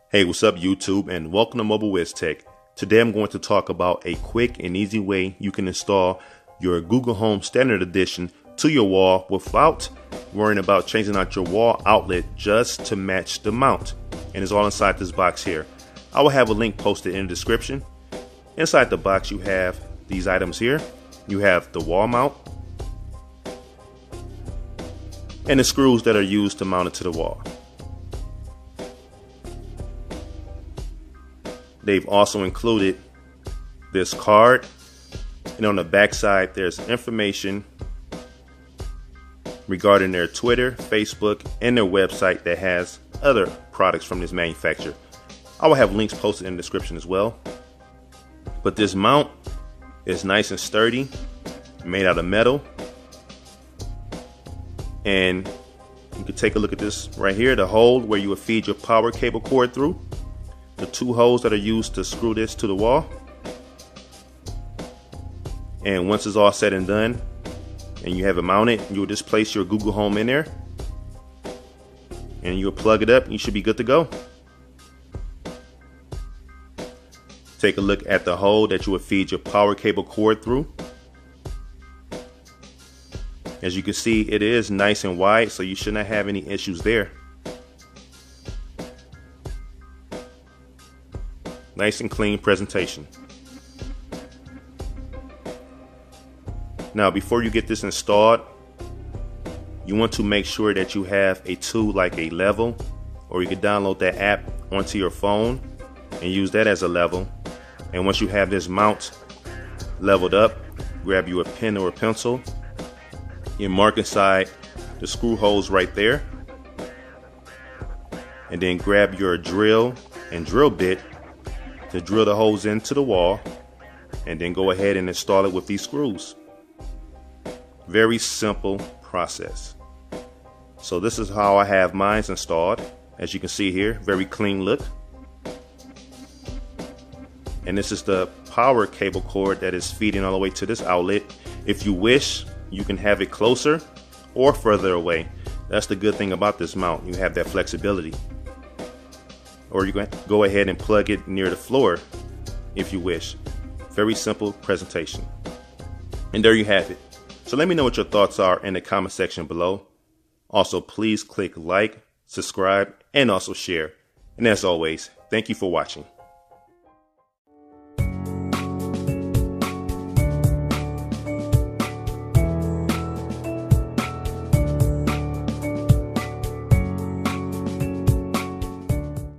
Hey, what's up YouTube, and welcome to Mobile WizTech. Today I'm going to talk about a quick and easy way you can install your Google Home Standard Edition to your wall without worrying about changing out your wall outlet just to match the mount. And it's all inside this box here. I will have a link posted in the description. Inside the box you have these items here. You have the wall mount and the screws that are used to mount it to the wall. They've also included this card, and on the back side there's information regarding their Twitter, Facebook, and their website that has other products from this manufacturer. I will have links posted in the description as well. But this mount is nice and sturdy, made out of metal, and you can take a look at this right here, the hole where you would feed your power cable cord through. The two holes that are used to screw this to the wall. And once it's all said and done and you have it mounted, you will just place your Google Home in there and you'll plug it up and you should be good to go. Take a look at the hole that you would feed your power cable cord through. As you can see, it is nice and wide, so you should not have any issues there. Nice and clean presentation. Now, before you get this installed, you want to make sure that you have a tool like a level, or you can download that app onto your phone and use that as a level. And once you have this mount leveled up, grab you a pen or a pencil and mark inside the screw holes right there, and then grab your drill and drill bit to drill the holes into the wall, and then go ahead and install it with these screws. Very simple process. So this is how I have mine installed. As you can see here, very clean look. And this is the power cable cord that is feeding all the way to this outlet. If you wish, you can have it closer or further away. That's the good thing about this mount. You have that flexibility. Or you can go ahead and plug it near the floor if you wish. Very simple presentation. And there you have it. So let me know what your thoughts are in the comment section below. Also, please click like, subscribe, and also share. And as always, thank you for watching.